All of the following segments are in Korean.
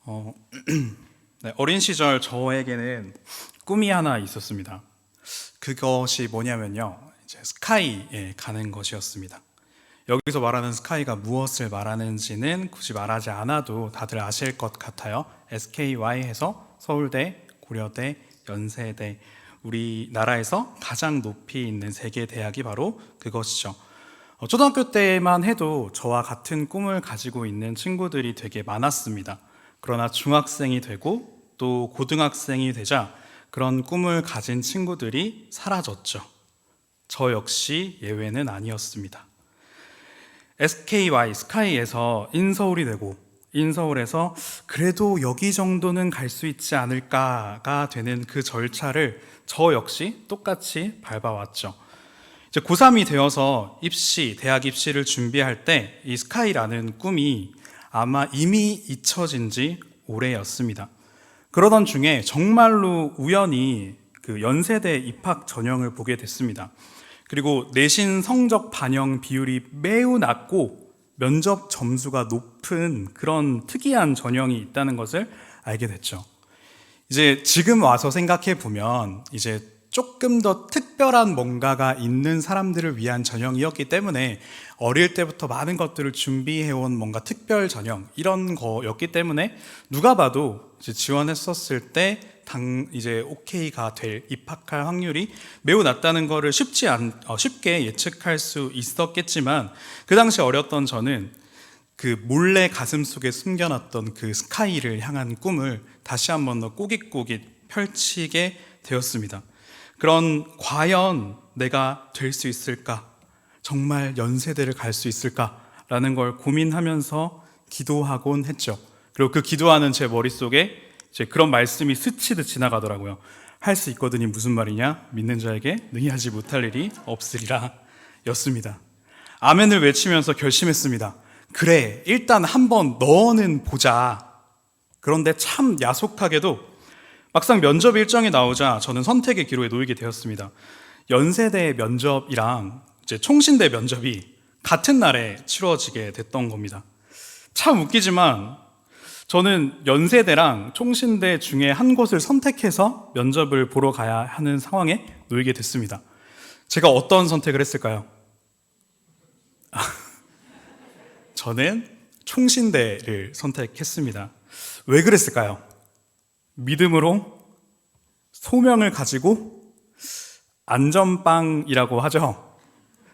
어, 네, 어린 시절 저에게는 꿈이 하나 있었습니다. 그것이 뭐냐면요, 이제 스카이에 가는 것이었습니다. 여기서 말하는 스카이가 무엇을 말하는지는 굳이 말하지 않아도 다들 아실 것 같아요. SKY 해서 서울대, 고려대, 연세대, 우리나라에서 가장 높이 있는 세 개 대학이 바로 그것이죠. 초등학교 때만 해도 저와 같은 꿈을 가지고 있는 친구들이 되게 많았습니다. 그러나 중학생이 되고 또 고등학생이 되자 그런 꿈을 가진 친구들이 사라졌죠. 저 역시 예외는 아니었습니다. SKY, 스카이에서 인서울이 되고 인서울에서 그래도 여기 정도는 갈 수 있지 않을까가 되는 그 절차를 저 역시 똑같이 밟아왔죠. 이제 고3이 되어서 대학 입시를 준비할 때 이 스카이라는 꿈이 아마 이미 잊혀진 지 오래였습니다. 그러던 중에 정말로 우연히 그 연세대 입학 전형을 보게 됐습니다. 그리고 내신 성적 반영 비율이 매우 낮고 면접 점수가 높은 그런 특이한 전형이 있다는 것을 알게 됐죠. 이제 지금 와서 생각해 보면 이제 조금 더 특별한 뭔가가 있는 사람들을 위한 전형이었기 때문에 어릴 때부터 많은 것들을 준비해온 뭔가 특별 전형 이런 거였기 때문에 누가 봐도 이제 지원했었을 때 이제 오케이가 입학할 확률이 매우 낮다는 거를 쉽게 예측할 수 있었겠지만 그 당시 어렸던 저는 그 몰래 가슴속에 숨겨놨던 그 스카이를 향한 꿈을 다시 한 번 더 꼬깃꼬깃 펼치게 되었습니다. 과연 내가 될 수 있을까? 정말 연세대를 갈 수 있을까라는 걸 고민하면서 기도하곤 했죠. 그리고 그 기도하는 제 머릿속에 이제 그런 말씀이 스치듯 지나가더라고요. 할 수 있거든이 무슨 말이냐? 믿는 자에게 능히 하지 못할 일이 없으리라 였습니다. 아멘을 외치면서 결심했습니다. 그래, 일단 한번 너는 보자. 그런데 참 야속하게도 막상 면접 일정이 나오자 저는 선택의 기로에 놓이게 되었습니다. 연세대 면접이랑 이제 총신대 면접이 같은 날에 치러지게 됐던 겁니다. 참 웃기지만 저는 연세대랑 총신대 중에 한 곳을 선택해서 면접을 보러 가야 하는 상황에 놓이게 됐습니다. 제가 어떤 선택을 했을까요? 저는 총신대를 선택했습니다. 왜 그랬을까요? 믿음으로 소명을 가지고 안전빵이라고 하죠.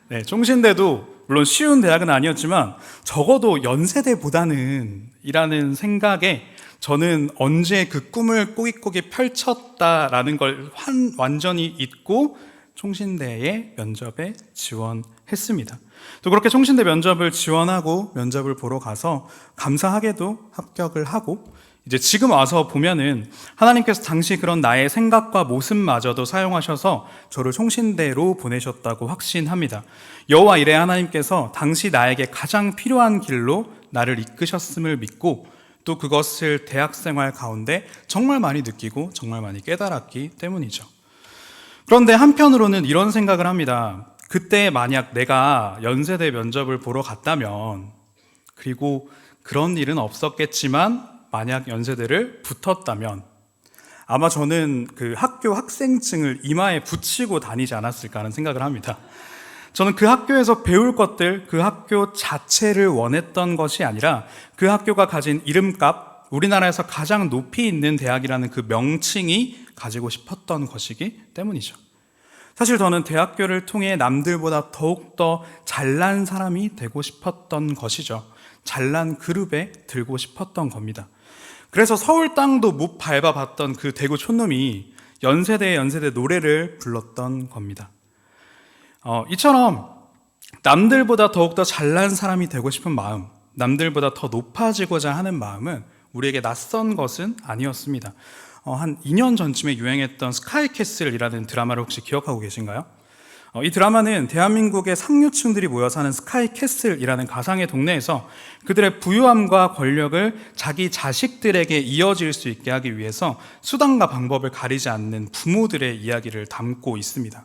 네, 총신대도 물론 쉬운 대학은 아니었지만 적어도 연세대보다는 이라는 생각에 저는 언제 그 꿈을 꼬깃꼬깃 펼쳤다라는 걸 완전히 잊고 총신대의 면접에 지원했습니다. 또 그렇게 총신대 면접을 지원하고 면접을 보러 가서 감사하게도 합격을 하고 이제 지금 와서 보면은 하나님께서 당시 그런 나의 생각과 모습마저도 사용하셔서 저를 총신대로 보내셨다고 확신합니다. 여호와 이레 하나님께서 당시 나에게 가장 필요한 길로 나를 이끄셨음을 믿고 또 그것을 대학생활 가운데 정말 많이 느끼고 정말 많이 깨달았기 때문이죠. 그런데 한편으로는 이런 생각을 합니다. 그때 만약 내가 연세대 면접을 보러 갔다면 그리고 그런 일은 없었겠지만 만약 연세대를 붙었다면 아마 저는 그 학교 학생증을 이마에 붙이고 다니지 않았을까 하는 생각을 합니다. 저는 그 학교에서 배울 것들, 그 학교 자체를 원했던 것이 아니라 그 학교가 가진 이름값, 우리나라에서 가장 높이 있는 대학이라는 그 명칭이 가지고 싶었던 것이기 때문이죠. 사실 저는 대학교를 통해 남들보다 더욱더 잘난 사람이 되고 싶었던 것이죠. 잘난 그룹에 들고 싶었던 겁니다. 그래서 서울 땅도 못 밟아봤던 그 대구 촌놈이 연세대 노래를 불렀던 겁니다. 이처럼 남들보다 더욱더 잘난 사람이 되고 싶은 마음, 남들보다 더 높아지고자 하는 마음은 우리에게 낯선 것은 아니었습니다. 한 2년 전쯤에 유행했던 스카이캐슬이라는 드라마를 혹시 기억하고 계신가요? 이 드라마는 대한민국의 상류층들이 모여 사는 스카이캐슬이라는 가상의 동네에서 그들의 부유함과 권력을 자기 자식들에게 이어질 수 있게 하기 위해서 수단과 방법을 가리지 않는 부모들의 이야기를 담고 있습니다.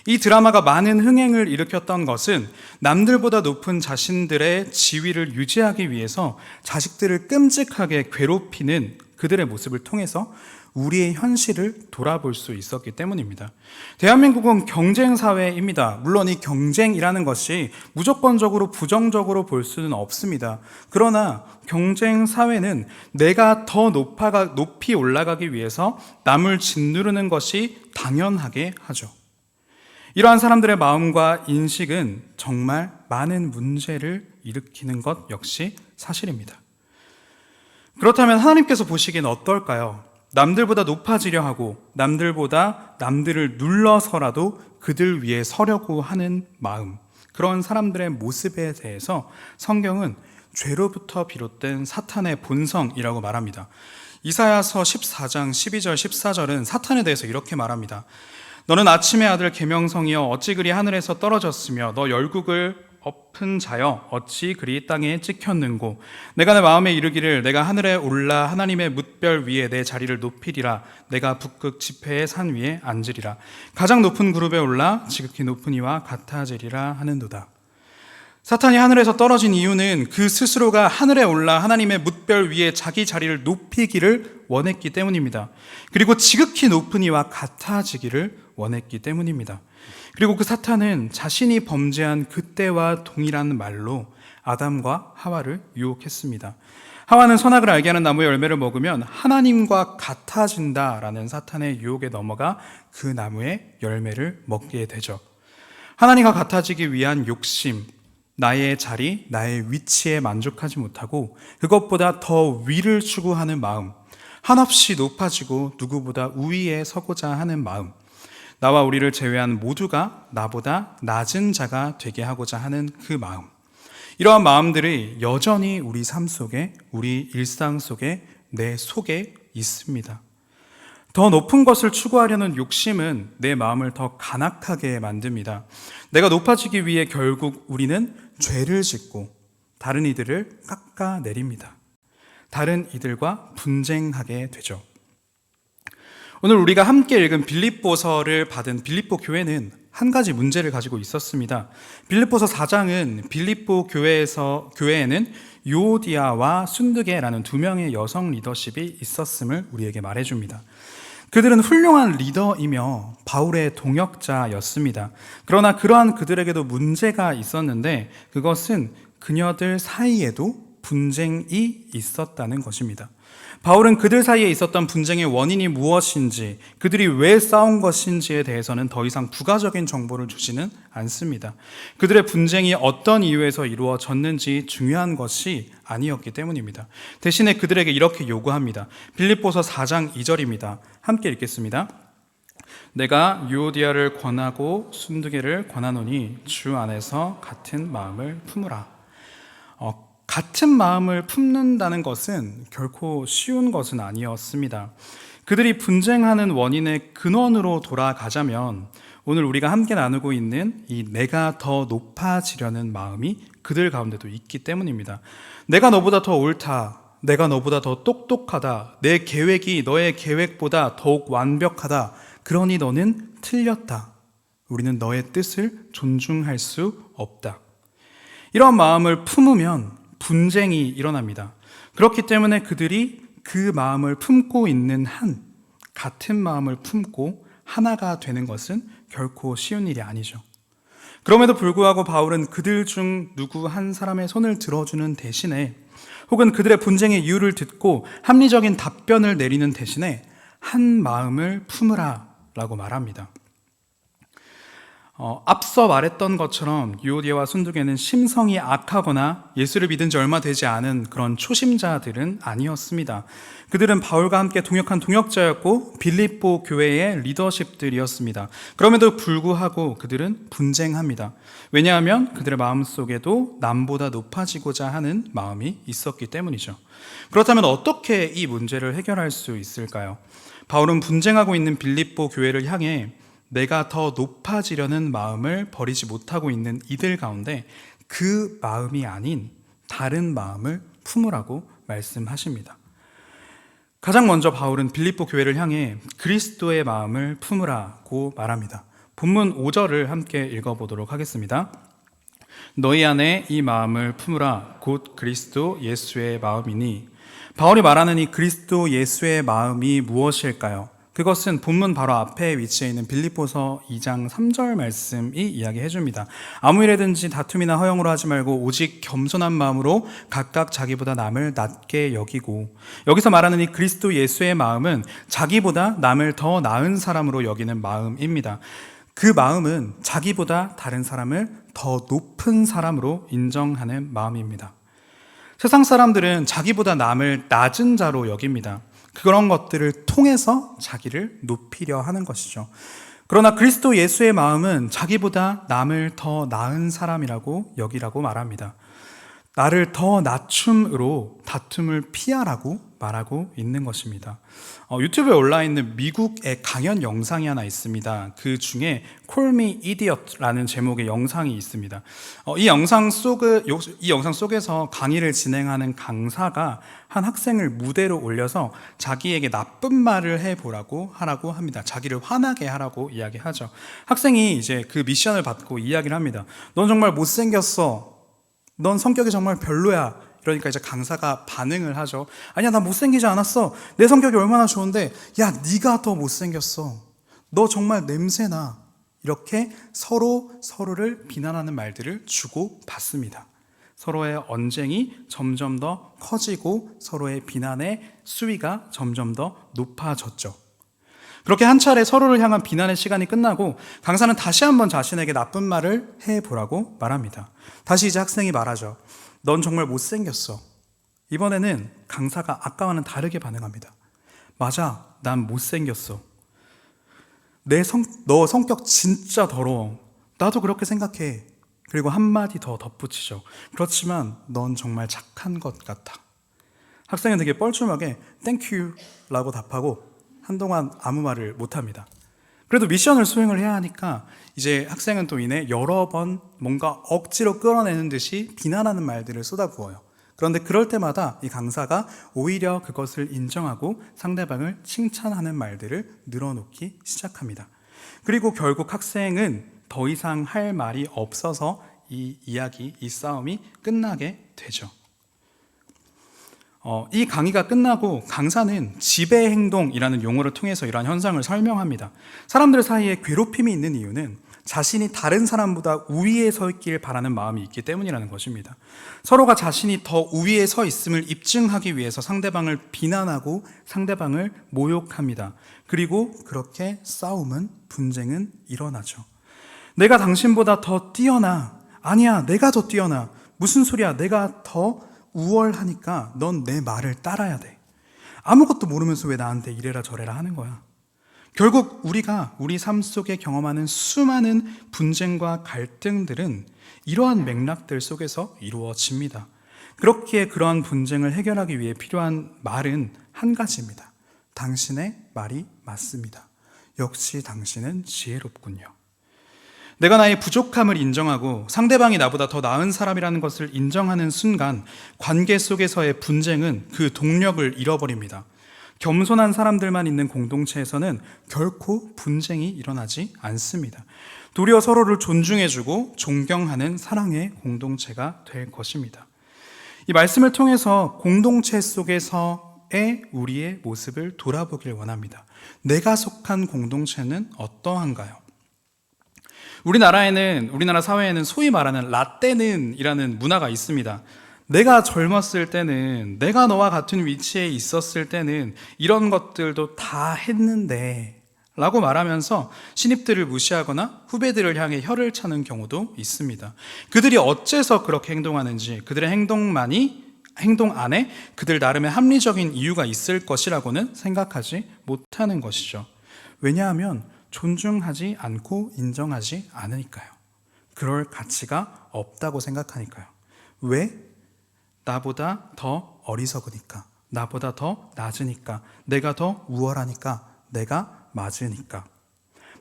이 드라마가 많은 흥행을 일으켰던 것은 남들보다 높은 자신들의 지위를 유지하기 위해서 자식들을 끔찍하게 괴롭히는 그들의 모습을 통해서 우리의 현실을 돌아볼 수 있었기 때문입니다. 대한민국은 경쟁 사회입니다. 물론 이 경쟁이라는 것이 무조건적으로 부정적으로 볼 수는 없습니다. 그러나 경쟁 사회는 내가 더 높이 올라가기 위해서 남을 짓누르는 것이 당연하게 하죠. 이러한 사람들의 마음과 인식은 정말 많은 문제를 일으키는 것 역시 사실입니다. 그렇다면 하나님께서 보시기엔 어떨까요? 남들보다 높아지려 하고 남들을 눌러서라도 그들 위에 서려고 하는 마음, 그런 사람들의 모습에 대해서 성경은 죄로부터 비롯된 사탄의 본성이라고 말합니다. 이사야서 14장 12절 14절은 사탄에 대해서 이렇게 말합니다. 너는 아침의 아들 계명성이여 어찌 그리 하늘에서 떨어졌으며 너 열국을 엎은 자여 어찌 그리 땅에 찍혔는고 내가 내 마음에 이르기를 내가 하늘에 올라 하나님의 뭇별 위에 내 자리를 높이리라 내가 북극 지폐의 산 위에 앉으리라 가장 높은 그룹에 올라 지극히 높은 이와 같아지리라 하는도다. 사탄이 하늘에서 떨어진 이유는 그 스스로가 하늘에 올라 하나님의 뭇별 위에 자기 자리를 높이기를 원했기 때문입니다. 그리고 지극히 높은 이와 같아지기를 원했기 때문입니다. 그리고 그 사탄은 자신이 범죄한 그때와 동일한 말로 아담과 하와를 유혹했습니다. 하와는 선악을 알게 하는 나무의 열매를 먹으면 하나님과 같아진다라는 사탄의 유혹에 넘어가 그 나무의 열매를 먹게 되죠. 하나님과 같아지기 위한 욕심, 나의 자리, 나의 위치에 만족하지 못하고 그것보다 더 위를 추구하는 마음, 한없이 높아지고 누구보다 우위에 서고자 하는 마음, 나와 우리를 제외한 모두가 나보다 낮은 자가 되게 하고자 하는 그 마음, 이러한 마음들이 여전히 우리 삶 속에, 우리 일상 속에, 내 속에 있습니다. 더 높은 것을 추구하려는 욕심은 내 마음을 더 간악하게 만듭니다. 내가 높아지기 위해 결국 우리는 죄를 짓고 다른 이들을 깎아내립니다. 다른 이들과 분쟁하게 되죠. 오늘 우리가 함께 읽은 빌립보서를 받은 빌립보 교회는 한 가지 문제를 가지고 있었습니다. 빌립보서 4장은 빌립보 교회에는 유오디아와 순드게라는 두 명의 여성 리더십이 있었음을 우리에게 말해줍니다. 그들은 훌륭한 리더이며 바울의 동역자였습니다. 그러나 그러한 그들에게도 문제가 있었는데 그것은 그녀들 사이에도 분쟁이 있었다는 것입니다. 바울은 그들 사이에 있었던 분쟁의 원인이 무엇인지, 그들이 왜 싸운 것인지에 대해서는 더 이상 부가적인 정보를 주지는 않습니다. 그들의 분쟁이 어떤 이유에서 이루어졌는지 중요한 것이 아니었기 때문입니다. 대신에 그들에게 이렇게 요구합니다. 빌립보서 4장 2절입니다. 함께 읽겠습니다. 내가 유오디아를 권하고 순두개를 권하노니 주 안에서 같은 마음을 품으라. 같은 마음을 품는다는 것은 결코 쉬운 것은 아니었습니다. 그들이 분쟁하는 원인의 근원으로 돌아가자면 오늘 우리가 함께 나누고 있는 이 내가 더 높아지려는 마음이 그들 가운데도 있기 때문입니다. 내가 너보다 더 옳다, 내가 너보다 더 똑똑하다, 내 계획이 너의 계획보다 더욱 완벽하다, 그러니 너는 틀렸다, 우리는 너의 뜻을 존중할 수 없다. 이런 마음을 품으면 분쟁이 일어납니다. 그렇기 때문에 그들이 그 마음을 품고 있는 같은 마음을 품고 하나가 되는 것은 결코 쉬운 일이 아니죠. 그럼에도 불구하고 바울은 그들 중 누구 한 사람의 손을 들어주는 대신에, 혹은 그들의 분쟁의 이유를 듣고 합리적인 답변을 내리는 대신에 한 마음을 품으라 라고 말합니다. 앞서 말했던 것처럼 유오디아와 순두개는 심성이 악하거나 예수를 믿은 지 얼마 되지 않은 그런 초심자들은 아니었습니다. 그들은 바울과 함께 동역한 동역자였고 빌립보 교회의 리더십들이었습니다. 그럼에도 불구하고 그들은 분쟁합니다. 왜냐하면 그들의 마음속에도 남보다 높아지고자 하는 마음이 있었기 때문이죠. 그렇다면 어떻게 이 문제를 해결할 수 있을까요? 바울은 분쟁하고 있는 빌립보 교회를 향해 내가 더 높아지려는 마음을 버리지 못하고 있는 이들 가운데 그 마음이 아닌 다른 마음을 품으라고 말씀하십니다. 가장 먼저 바울은 빌립보 교회를 향해 그리스도의 마음을 품으라고 말합니다. 본문 5절을 함께 읽어보도록 하겠습니다. 너희 안에 이 마음을 품으라 곧 그리스도 예수의 마음이니. 바울이 말하는 이 그리스도 예수의 마음이 무엇일까요? 그것은 본문 바로 앞에 위치해 있는 빌립보서 2장 3절 말씀이 이야기해 줍니다. 아무 일에든지 다툼이나 허영으로 하지 말고 오직 겸손한 마음으로 각각 자기보다 남을 낮게 여기고. 여기서 말하는 이 그리스도 예수의 마음은 자기보다 남을 더 나은 사람으로 여기는 마음입니다. 그 마음은 자기보다 다른 사람을 더 높은 사람으로 인정하는 마음입니다. 세상 사람들은 자기보다 남을 낮은 자로 여깁니다. 그런 것들을 통해서 자기를 높이려 하는 것이죠. 그러나 그리스도 예수의 마음은 자기보다 남을 더 나은 사람이라고 여기라고 말합니다. 나를 더 낮춤으로 다툼을 피하라고 말하고 있는 것입니다. 유튜브에 올라와 있는 미국의 강연 영상이 하나 있습니다. 그 중에 Call Me Idiot라는 제목의 영상이 있습니다. 이 영상 속에서 강의를 진행하는 강사가 한 학생을 무대로 올려서 자기에게 나쁜 말을 해보라고 하라고 합니다. 자기를 화나게 하라고 이야기하죠. 학생이 이제 그 미션을 받고 이야기를 합니다. 넌 정말 못생겼어. 넌 성격이 정말 별로야. 그러니까 이제 강사가 반응을 하죠. 아니야, 나 못생기지 않았어. 내 성격이 얼마나 좋은데. 야, 네가 더 못생겼어. 너 정말 냄새나. 이렇게 서로를 비난하는 말들을 주고 받습니다. 서로의 언쟁이 점점 더 커지고 서로의 비난의 수위가 점점 더 높아졌죠. 그렇게 한 차례 서로를 향한 비난의 시간이 끝나고 강사는 다시 한번 자신에게 나쁜 말을 해보라고 말합니다. 다시 이제 학생이 말하죠. 넌 정말 못생겼어. 이번에는 강사가 아까와는 다르게 반응합니다. 맞아, 난 못생겼어. 너 성격 진짜 더러워. 나도 그렇게 생각해. 그리고 한마디 더 덧붙이죠. 그렇지만 넌 정말 착한 것 같아. 학생은 되게 뻘쭘하게 땡큐 라고 답하고 한동안 아무 말을 못합니다. 그래도 미션을 수행을 해야 하니까 이제 학생은 또 이내 여러 번 뭔가 억지로 끌어내는 듯이 비난하는 말들을 쏟아부어요. 그런데 그럴 때마다 이 강사가 오히려 그것을 인정하고 상대방을 칭찬하는 말들을 늘어놓기 시작합니다. 그리고 결국 학생은 더 이상 할 말이 없어서 이 싸움이 끝나게 되죠. 이 강의가 끝나고 강사는 지배 행동이라는 용어를 통해서 이러한 현상을 설명합니다. 사람들 사이에 괴롭힘이 있는 이유는 자신이 다른 사람보다 우위에 서 있길 바라는 마음이 있기 때문이라는 것입니다. 서로가 자신이 더 우위에 서 있음을 입증하기 위해서 상대방을 비난하고 상대방을 모욕합니다. 그리고 그렇게 싸움은, 분쟁은 일어나죠. 내가 당신보다 더 뛰어나. 아니야, 내가 더 뛰어나. 무슨 소리야, 내가 더 우월하니까 넌 내 말을 따라야 돼. 아무것도 모르면서 왜 나한테 이래라 저래라 하는 거야. 결국 우리가 우리 삶 속에 경험하는 수많은 분쟁과 갈등들은 이러한 맥락들 속에서 이루어집니다. 그렇기에 그러한 분쟁을 해결하기 위해 필요한 말은 한 가지입니다. 당신의 말이 맞습니다. 역시 당신은 지혜롭군요. 내가 나의 부족함을 인정하고 상대방이 나보다 더 나은 사람이라는 것을 인정하는 순간 관계 속에서의 분쟁은 그 동력을 잃어버립니다. 겸손한 사람들만 있는 공동체에서는 결코 분쟁이 일어나지 않습니다. 도리어 서로를 존중해주고 존경하는 사랑의 공동체가 될 것입니다. 이 말씀을 통해서 공동체 속에서의 우리의 모습을 돌아보길 원합니다. 내가 속한 공동체는 어떠한가요? 우리나라 사회에는 소위 말하는 라떼는이라는 문화가 있습니다. 내가 젊었을 때는, 내가 너와 같은 위치에 있었을 때는 이런 것들도 다 했는데 라고 말하면서 신입들을 무시하거나 후배들을 향해 혀를 차는 경우도 있습니다. 그들이 어째서 그렇게 행동하는지, 그들의 행동 안에 그들 나름의 합리적인 이유가 있을 것이라고는 생각하지 못하는 것이죠. 왜냐하면 존중하지 않고 인정하지 않으니까요. 그럴 가치가 없다고 생각하니까요. 왜? 나보다 더 어리석으니까, 나보다 더 낮으니까, 내가 더 우월하니까, 내가 맞으니까.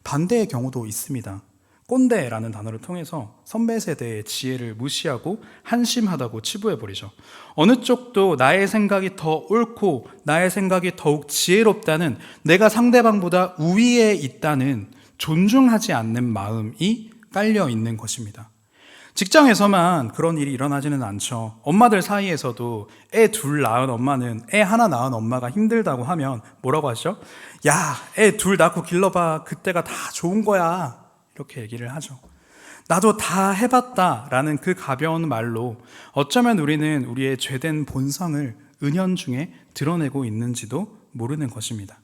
반대의 경우도 있습니다. 꼰대라는 단어를 통해서 선배 세대의 지혜를 무시하고 한심하다고 치부해버리죠. 어느 쪽도 나의 생각이 더 옳고 나의 생각이 더욱 지혜롭다는, 내가 상대방보다 우위에 있다는 존중하지 않는 마음이 깔려 있는 것입니다. 직장에서만 그런 일이 일어나지는 않죠. 엄마들 사이에서도 애 둘 낳은 엄마는 애 하나 낳은 엄마가 힘들다고 하면 뭐라고 하죠? 야, 애 둘 낳고 길러봐. 그때가 다 좋은 거야. 이렇게 얘기를 하죠. 나도 다 해봤다라는 그 가벼운 말로 어쩌면 우리는 우리의 죄된 본성을 은연중에 드러내고 있는지도 모르는 것입니다.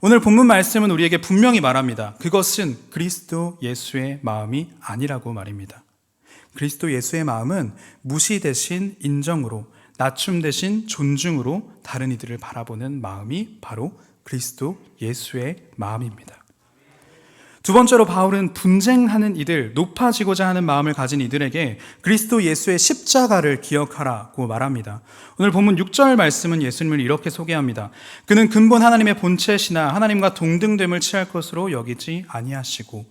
오늘 본문 말씀은 우리에게 분명히 말합니다. 그것은 그리스도 예수의 마음이 아니라고 말입니다. 그리스도 예수의 마음은 무시 대신 인정으로, 낮춤 대신 존중으로 다른 이들을 바라보는 마음이 바로 그리스도 예수의 마음입니다. 두 번째로 바울은 분쟁하는 이들, 높아지고자 하는 마음을 가진 이들에게 그리스도 예수의 십자가를 기억하라고 말합니다. 오늘 본문 6절 말씀은 예수님을 이렇게 소개합니다. 그는 근본 하나님의 본체시나 하나님과 동등됨을 취할 것으로 여기지 아니하시고,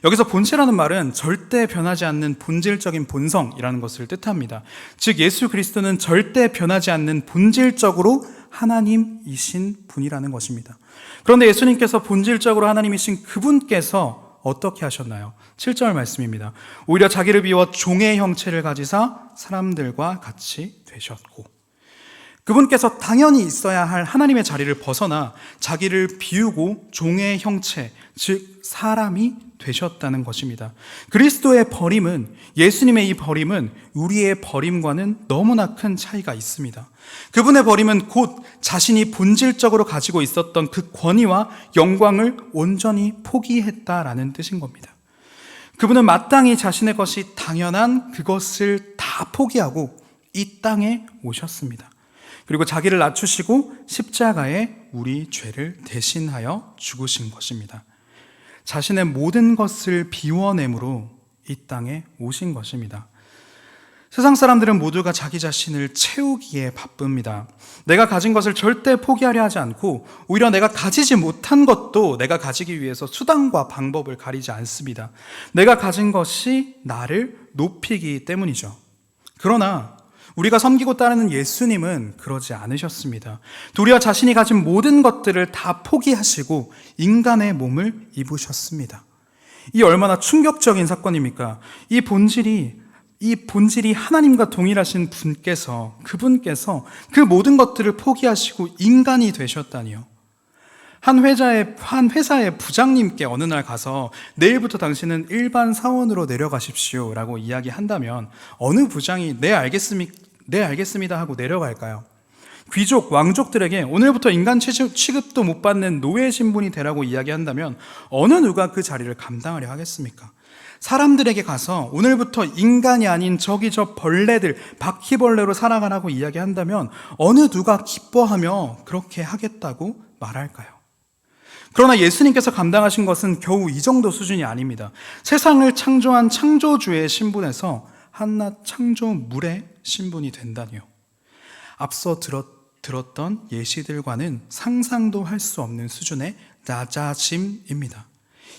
여기서 본체라는 말은 절대 변하지 않는 본질적인 본성이라는 것을 뜻합니다. 즉 예수 그리스도는 절대 변하지 않는 본질적으로 하나님이신 분이라는 것입니다. 그런데 예수님께서 본질적으로 하나님이신 그분께서 어떻게 하셨나요? 7절 말씀입니다. 오히려 자기를 비워 종의 형체를 가지사 사람들과 같이 되셨고, 그분께서 당연히 있어야 할 하나님의 자리를 벗어나 자기를 비우고 종의 형체, 즉 사람이 되셨다는 것입니다. 그리스도의 버림은, 예수님의 이 버림은 우리의 버림과는 너무나 큰 차이가 있습니다. 그분의 버림은 곧 자신이 본질적으로 가지고 있었던 그 권위와 영광을 온전히 포기했다라는 뜻인 겁니다. 그분은 마땅히 자신의 것이 당연한 그것을 다 포기하고 이 땅에 오셨습니다. 그리고 자기를 낮추시고 십자가에 우리 죄를 대신하여 죽으신 것입니다. 자신의 모든 것을 비워냄으로 이 땅에 오신 것입니다. 세상 사람들은 모두가 자기 자신을 채우기에 바쁩니다. 내가 가진 것을 절대 포기하려 하지 않고 오히려 내가 가지지 못한 것도 내가 가지기 위해서 수단과 방법을 가리지 않습니다. 내가 가진 것이 나를 높이기 때문이죠. 그러나 우리가 섬기고 따르는 예수님은 그러지 않으셨습니다. 도리어 자신이 가진 모든 것들을 다 포기하시고 인간의 몸을 입으셨습니다. 이 얼마나 충격적인 사건입니까? 이 본질이 하나님과 동일하신 분께서, 그분께서 그 모든 것들을 포기하시고 인간이 되셨다니요. 한 회사의 부장님께 어느 날 가서 내일부터 당신은 일반 사원으로 내려가십시오 라고 이야기한다면 어느 부장이 네 알겠습니다 하고 내려갈까요? 귀족, 왕족들에게 오늘부터 인간 취급도 못 받는 노예 신분이 되라고 이야기한다면 어느 누가 그 자리를 감당하려 하겠습니까? 사람들에게 가서 오늘부터 인간이 아닌 저기 저 벌레들, 바퀴벌레로 살아가라고 이야기한다면 어느 누가 기뻐하며 그렇게 하겠다고 말할까요? 그러나 예수님께서 감당하신 것은 겨우 이 정도 수준이 아닙니다. 세상을 창조한 창조주의 신분에서 한낱 창조물의 신분이 된다니요. 앞서 들었던 예시들과는 상상도 할 수 없는 수준의 낮아짐입니다.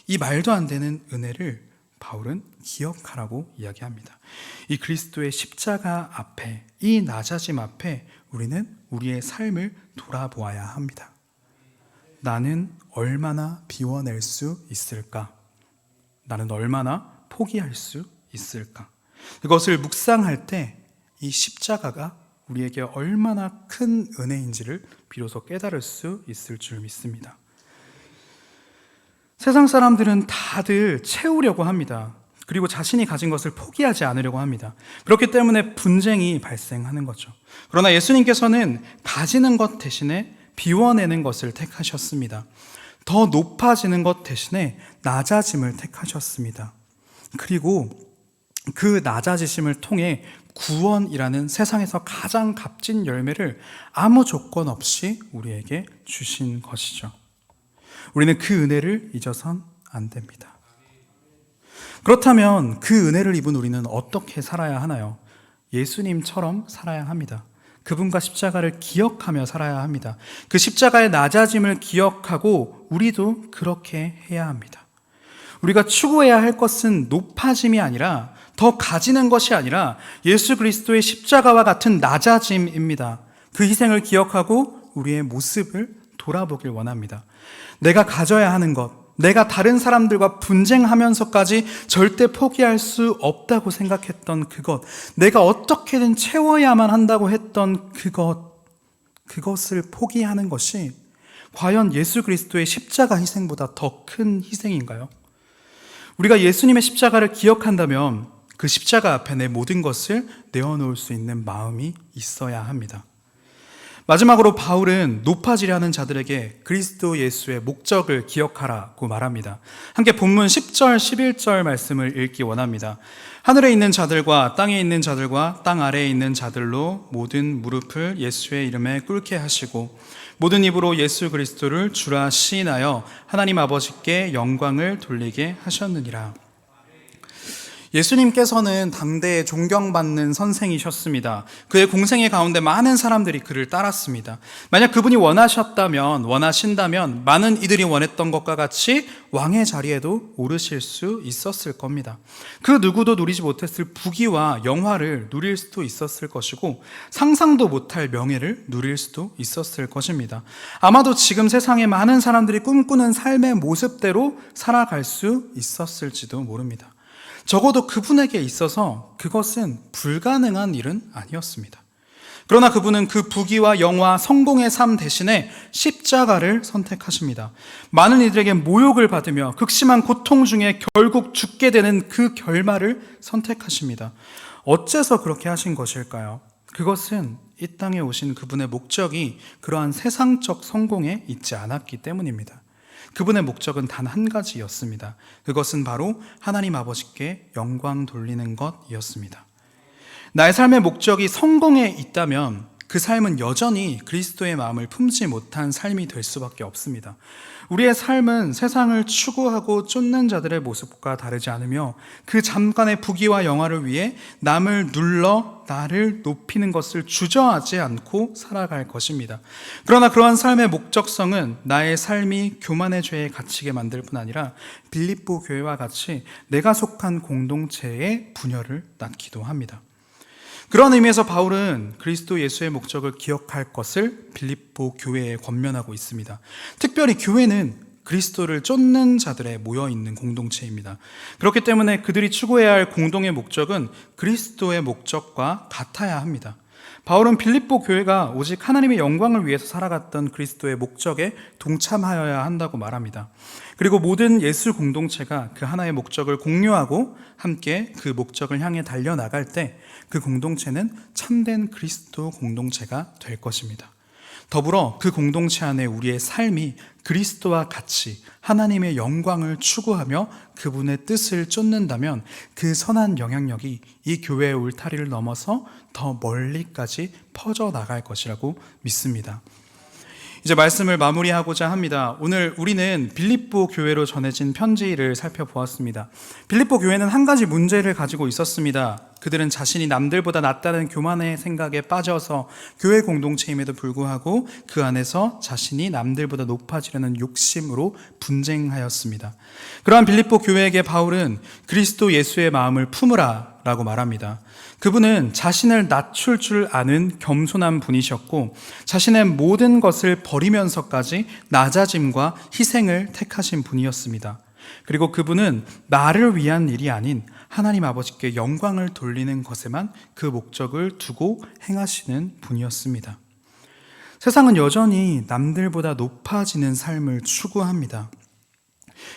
이 말도 안 되는 은혜를 바울은 기억하라고 이야기합니다. 이 그리스도의 십자가 앞에, 이 낮아짐 앞에 우리는 우리의 삶을 돌아보아야 합니다. 나는 얼마나 비워낼 수 있을까? 나는 얼마나 포기할 수 있을까? 그것을 묵상할 때 이 십자가가 우리에게 얼마나 큰 은혜인지를 비로소 깨달을 수 있을 줄 믿습니다. 세상 사람들은 다들 채우려고 합니다. 그리고 자신이 가진 것을 포기하지 않으려고 합니다. 그렇기 때문에 분쟁이 발생하는 거죠. 그러나 예수님께서는 가지는 것 대신에 비워내는 것을 택하셨습니다. 더 높아지는 것 대신에 낮아짐을 택하셨습니다. 그리고 그 낮아지심을 통해 구원이라는 세상에서 가장 값진 열매를 아무 조건 없이 우리에게 주신 것이죠. 우리는 그 은혜를 잊어선 안 됩니다. 그렇다면 그 은혜를 입은 우리는 어떻게 살아야 하나요? 예수님처럼 살아야 합니다. 그분과 십자가를 기억하며 살아야 합니다. 그 십자가의 낮아짐을 기억하고 우리도 그렇게 해야 합니다. 우리가 추구해야 할 것은 높아짐이 아니라, 더 가지는 것이 아니라 예수 그리스도의 십자가와 같은 낮아짐입니다. 그 희생을 기억하고 우리의 모습을 돌아보길 원합니다. 내가 가져야 하는 것, 내가 다른 사람들과 분쟁하면서까지 절대 포기할 수 없다고 생각했던 그것, 내가 어떻게든 채워야만 한다고 했던 그것을 포기하는 것이 과연 예수 그리스도의 십자가 희생보다 더 큰 희생인가요? 우리가 예수님의 십자가를 기억한다면 그 십자가 앞에 내 모든 것을 내어놓을 수 있는 마음이 있어야 합니다. 마지막으로 바울은 높아지려 하는 자들에게 그리스도 예수의 목적을 기억하라고 말합니다. 함께 본문 10절, 11절 말씀을 읽기 원합니다. 하늘에 있는 자들과 땅에 있는 자들과 땅 아래에 있는 자들로 모든 무릎을 예수의 이름에 꿇게 하시고 모든 입으로 예수 그리스도를 주라 시인하여 하나님 아버지께 영광을 돌리게 하셨느니라. 예수님께서는 당대에 존경받는 선생이셨습니다. 그의 공생의 가운데 많은 사람들이 그를 따랐습니다. 만약 그분이 원하신다면 많은 이들이 원했던 것과 같이 왕의 자리에도 오르실 수 있었을 겁니다. 그 누구도 누리지 못했을 부귀와 영화를 누릴 수도 있었을 것이고 상상도 못할 명예를 누릴 수도 있었을 것입니다. 아마도 지금 세상에 많은 사람들이 꿈꾸는 삶의 모습대로 살아갈 수 있었을지도 모릅니다. 적어도 그분에게 있어서 그것은 불가능한 일은 아니었습니다. 그러나 그분은 그 부귀와 영화, 성공의 삶 대신에 십자가를 선택하십니다. 많은 이들에게 모욕을 받으며 극심한 고통 중에 결국 죽게 되는 그 결말을 선택하십니다. 어째서 그렇게 하신 것일까요? 그것은 이 땅에 오신 그분의 목적이 그러한 세상적 성공에 있지 않았기 때문입니다. 그분의 목적은 단 한 가지였습니다. 그것은 바로 하나님 아버지께 영광 돌리는 것이었습니다. 나의 삶의 목적이 성공에 있다면 그 삶은 여전히 그리스도의 마음을 품지 못한 삶이 될 수밖에 없습니다. 우리의 삶은 세상을 추구하고 쫓는 자들의 모습과 다르지 않으며 그 잠깐의 부귀와 영화를 위해 남을 눌러 나를 높이는 것을 주저하지 않고 살아갈 것입니다. 그러나 그러한 삶의 목적성은 나의 삶이 교만의 죄에 갇히게 만들 뿐 아니라 빌립보 교회와 같이 내가 속한 공동체의 분열을 낳기도 합니다. 그런 의미에서 바울은 그리스도 예수의 목적을 기억할 것을 빌립보 교회에 권면하고 있습니다. 특별히 교회는 그리스도를 쫓는 자들에 모여있는 공동체입니다. 그렇기 때문에 그들이 추구해야 할 공동의 목적은 그리스도의 목적과 같아야 합니다. 바울은 빌립보 교회가 오직 하나님의 영광을 위해서 살아갔던 그리스도의 목적에 동참하여야 한다고 말합니다. 그리고 모든 예수 공동체가 그 하나의 목적을 공유하고 함께 그 목적을 향해 달려나갈 때 그 공동체는 참된 그리스도 공동체가 될 것입니다. 더불어 그 공동체 안에 우리의 삶이 그리스도와 같이 하나님의 영광을 추구하며 그분의 뜻을 쫓는다면 그 선한 영향력이 이 교회의 울타리를 넘어서 더 멀리까지 퍼져나갈 것이라고 믿습니다. 이제 말씀을 마무리하고자 합니다. 오늘 우리는 빌립보 교회로 전해진 편지를 살펴보았습니다. 빌립보 교회는 한 가지 문제를 가지고 있었습니다. 그들은 자신이 남들보다 낫다는 교만의 생각에 빠져서 교회 공동체임에도 불구하고 그 안에서 자신이 남들보다 높아지려는 욕심으로 분쟁하였습니다. 그러한 빌립보 교회에게 바울은 그리스도 예수의 마음을 품으라 라고 말합니다. 그분은 자신을 낮출 줄 아는 겸손한 분이셨고 자신의 모든 것을 버리면서까지 낮아짐과 희생을 택하신 분이었습니다. 그리고 그분은 나를 위한 일이 아닌 하나님 아버지께 영광을 돌리는 것에만 그 목적을 두고 행하시는 분이었습니다. 세상은 여전히 남들보다 높아지는 삶을 추구합니다.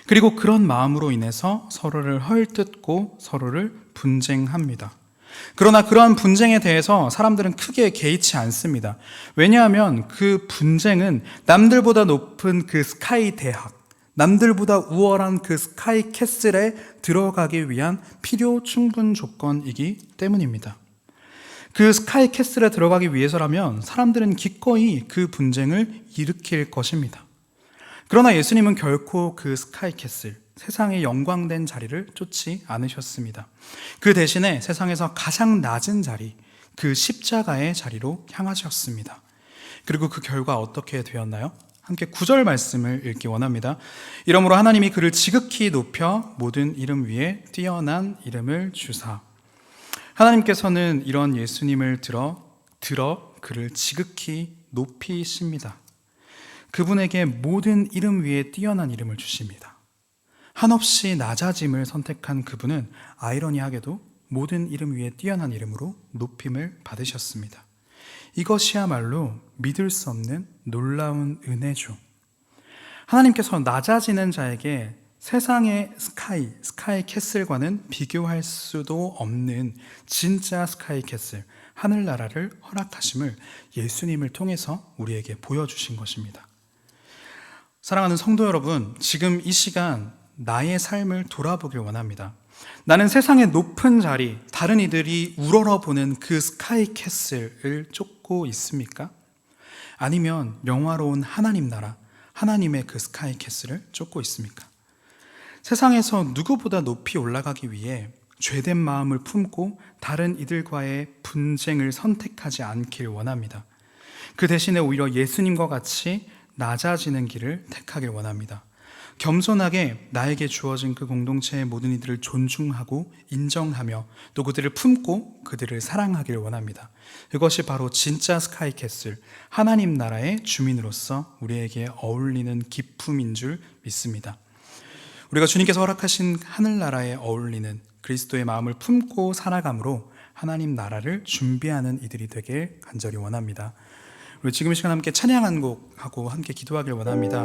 그리고 그런 마음으로 인해서 서로를 헐뜯고 서로를 분쟁합니다. 그러나 그러한 분쟁에 대해서 사람들은 크게 개의치 않습니다. 왜냐하면 그 분쟁은 남들보다 높은 그 스카이 대학, 남들보다 우월한 그 스카이 캐슬에 들어가기 위한 필요 충분 조건이기 때문입니다. 그 스카이 캐슬에 들어가기 위해서라면 사람들은 기꺼이 그 분쟁을 일으킬 것입니다. 그러나 예수님은 결코 그 스카이 캐슬, 세상의 영광된 자리를 쫓지 않으셨습니다. 그 대신에 세상에서 가장 낮은 자리, 그 십자가의 자리로 향하셨습니다. 그리고 그 결과 어떻게 되었나요? 함께 9절 말씀을 읽기 원합니다. 이러므로 하나님이 그를 지극히 높여 모든 이름 위에 뛰어난 이름을 주사. 하나님께서는 이런 예수님을 들어 그를 지극히 높이십니다. 그분에게 모든 이름 위에 뛰어난 이름을 주십니다. 한없이 낮아짐을 선택한 그분은 아이러니하게도 모든 이름 위에 뛰어난 이름으로 높임을 받으셨습니다. 이것이야말로 믿을 수 없는 놀라운 은혜죠. 하나님께서 낮아지는 자에게 세상의 스카이 캐슬과는 비교할 수도 없는 진짜 스카이 캐슬, 하늘나라를 허락하심을 예수님을 통해서 우리에게 보여주신 것입니다. 사랑하는 성도 여러분, 지금 이 시간 나의 삶을 돌아보길 원합니다. 나는 세상의 높은 자리, 다른 이들이 우러러보는 그 스카이 캐슬을 쫓고 있습니까? 아니면 영화로운 하나님 나라, 하나님의 그 스카이 캐슬을 쫓고 있습니까? 세상에서 누구보다 높이 올라가기 위해 죄된 마음을 품고 다른 이들과의 분쟁을 선택하지 않길 원합니다. 그 대신에 오히려 예수님과 같이 낮아지는 길을 택하길 원합니다. 겸손하게 나에게 주어진 그 공동체의 모든 이들을 존중하고 인정하며 또 그들을 품고 그들을 사랑하길 원합니다. 이것이 바로 진짜 스카이캐슬, 하나님 나라의 주민으로서 우리에게 어울리는 기쁨인 줄 믿습니다. 우리가 주님께서 허락하신 하늘나라에 어울리는 그리스도의 마음을 품고 살아감으로 하나님 나라를 준비하는 이들이 되길 간절히 원합니다. 우리 지금 이 시간 함께 찬양 한 곡하고 함께 기도하길 원합니다.